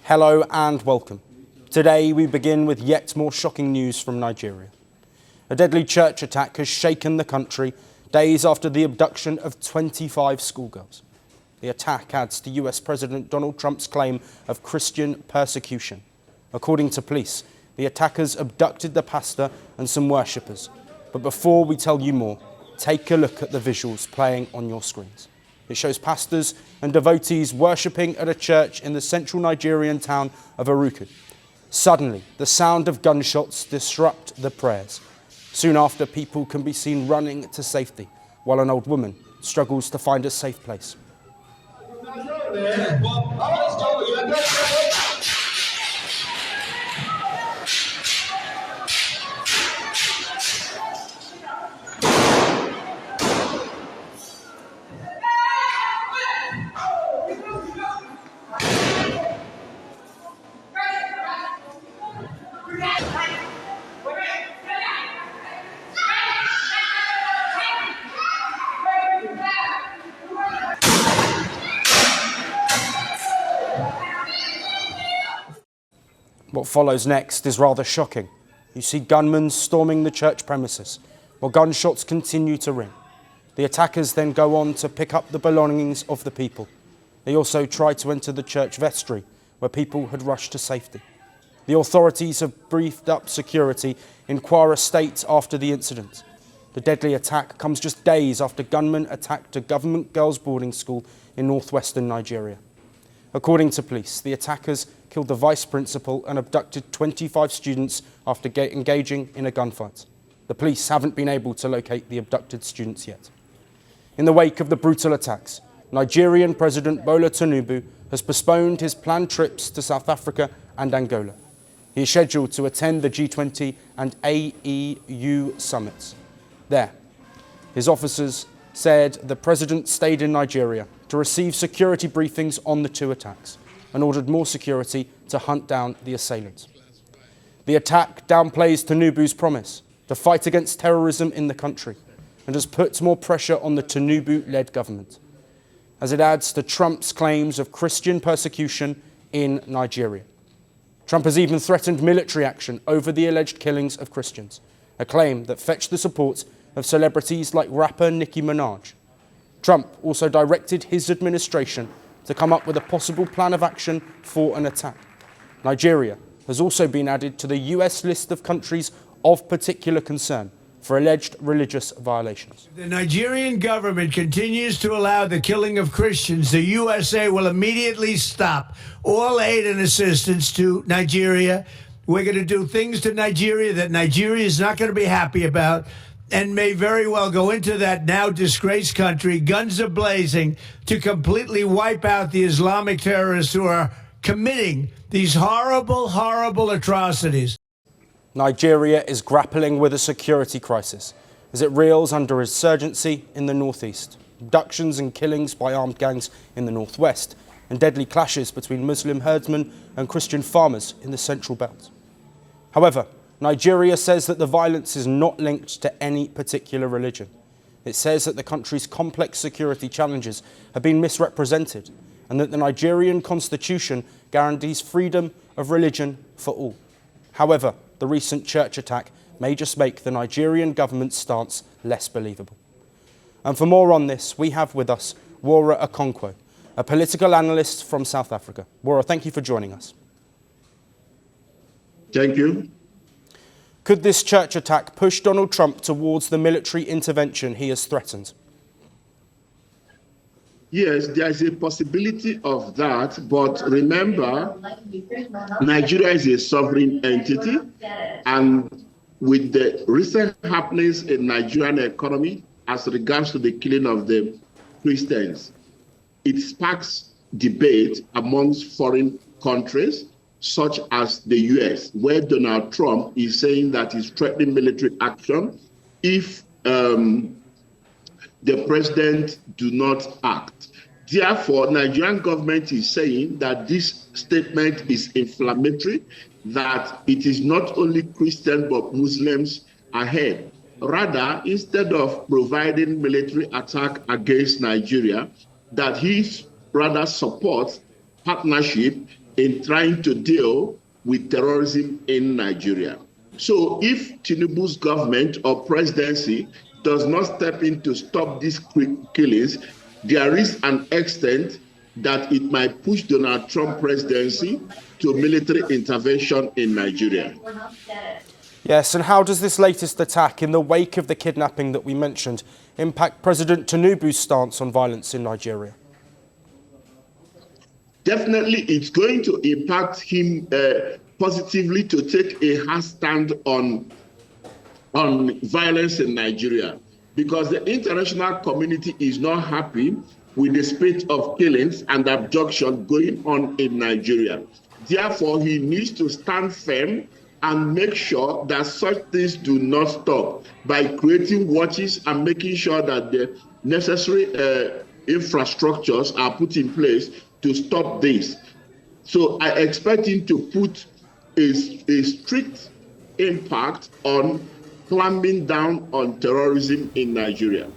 Hello and welcome. Today we begin with yet more shocking news from Nigeria. A deadly church attack has shaken the country days after the abduction of 25 schoolgirls. The attack adds to US President Donald Trump's claim of Christian persecution. According to police, the attackers abducted the pastor and some worshippers. But before we tell you more, take a look at the visuals playing on your screens. It shows pastors and devotees worshipping at a church in the central Nigerian town of Eruku. Suddenly, the sound of gunshots disrupt the prayers. Soon after, people can be seen running to safety, while an old woman struggles to find a safe place. What follows next is rather shocking. You see gunmen storming the church premises, while gunshots continue to ring. The attackers then go on to pick up the belongings of the people. They also try to enter the church vestry, where people had rushed to safety. The authorities have briefed up security in Kwara State after the incident. The deadly attack comes just days after gunmen attacked a government girls' boarding school in northwestern Nigeria. According to police, the attackers killed the vice principal and abducted 25 students after engaging in a gunfight. The police haven't been able to locate the abducted students yet. In the wake of the brutal attacks, Nigerian President Bola Tinubu has postponed his planned trips to South Africa and Angola. He is scheduled to attend the G20 and AEU summits. There, his officers said the president stayed in Nigeria to receive security briefings on the two attacks and ordered more security to hunt down the assailants. The attack downplays Tinubu's promise to fight against terrorism in the country and has put more pressure on the Tinubu-led government, as it adds to Trump's claims of Christian persecution in Nigeria. Trump has even threatened military action over the alleged killings of Christians, a claim that fetched the support of celebrities like rapper Nicki Minaj. Trump also directed his administration to come up with a possible plan of action for an attack. Nigeria has also been added to the US list of countries of particular concern for alleged religious violations. The Nigerian government continues to allow the killing of Christians. The USA will immediately stop all aid and assistance to Nigeria. We're going to do things to Nigeria that Nigeria is not going to be happy about and may very well go into that now disgraced country, guns are blazing, to completely wipe out the Islamic terrorists who are committing these horrible, horrible atrocities. Nigeria is grappling with a security crisis as it reels under insurgency in the northeast, abductions and killings by armed gangs in the northwest, and deadly clashes between Muslim herdsmen and Christian farmers in the central belt. However, Nigeria says that the violence is not linked to any particular religion. It says that the country's complex security challenges have been misrepresented and that the Nigerian constitution guarantees freedom of religion for all. However, the recent church attack may just make the Nigerian government's stance less believable. And for more on this, we have with us Kwara Okonkwo, a political analyst from South Africa. Kwara, thank you for joining us. Thank you. Could this church attack push Donald Trump towards the military intervention he has threatened? Yes, there is a possibility of that, but remember, Nigeria is a sovereign entity, and with the recent happenings in Nigerian economy as regards to the killing of the Christians, it sparks debate amongst foreign countries, such as the US, where Donald Trump is saying that he's threatening military action if the president do not act. Therefore, Nigerian government is saying that this statement is inflammatory, that it is not only Christian but Muslims ahead. Rather, instead of providing military attack against Nigeria, that he rather supports partnership in trying to deal with terrorism in Nigeria. So if Tinubu's government or presidency does not step in to stop these killings, there is an extent that it might push Donald Trump presidency to military intervention in Nigeria. Yes, and how does this latest attack in the wake of the kidnapping that we mentioned impact President Tinubu's stance on violence in Nigeria? Definitely, it's going to impact him positively to take a hard stand on violence in Nigeria, because the international community is not happy with the spate of killings and abduction going on in Nigeria. Therefore, he needs to stand firm and make sure that such things do not stop by creating watches and making sure that the necessary infrastructures are put in place to stop this. So I expect him to put a strict impact on clamping down on terrorism in Nigeria.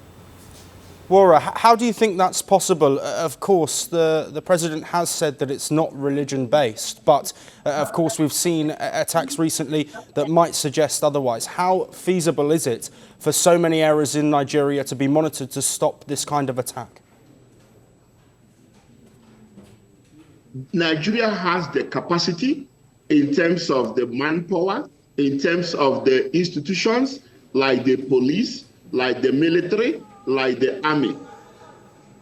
Kwara, how do you think that's possible? Of course, the president has said that it's not religion-based, but of course we've seen attacks recently that might suggest otherwise. How feasible is it for so many areas in Nigeria to be monitored to stop this kind of attack? Nigeria has the capacity in terms of the manpower, in terms of the institutions like the police, like the military, like the army,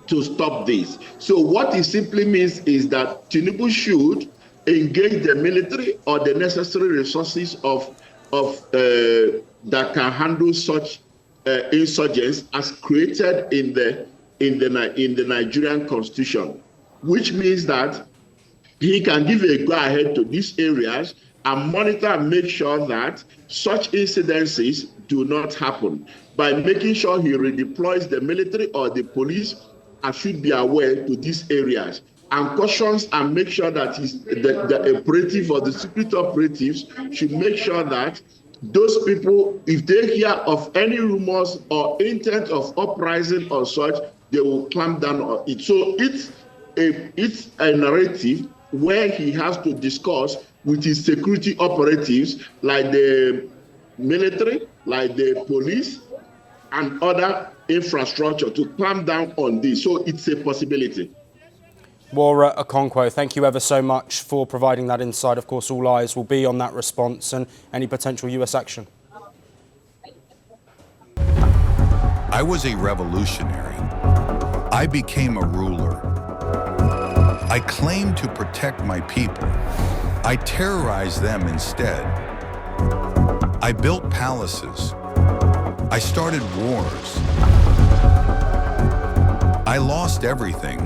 to stop this. So what it simply means is that Tinubu should engage the military or the necessary resources that can handle such insurgents as created in the Nigerian constitution, which means that he can give a go-ahead to these areas and monitor and make sure that such incidences do not happen by making sure he redeploys the military or the police and should be aware to these areas and cautions and make sure that the operative or the secret operatives should make sure that those people, if they hear of any rumors or intent of uprising or such, they will clamp down on it. So it's a narrative where he has to discuss with his security operatives like the military, like the police, and other infrastructure to clamp down on this. So it's a possibility. Kwara Okonkwo, thank you ever so much for providing that insight. Of course, all eyes will be on that response and any potential US action. I was a revolutionary. I became a ruler. I claimed to protect my people. I terrorized them instead. I built palaces. I started wars. I lost everything.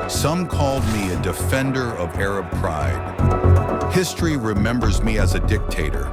Some called me a defender of Arab pride. History remembers me as a dictator.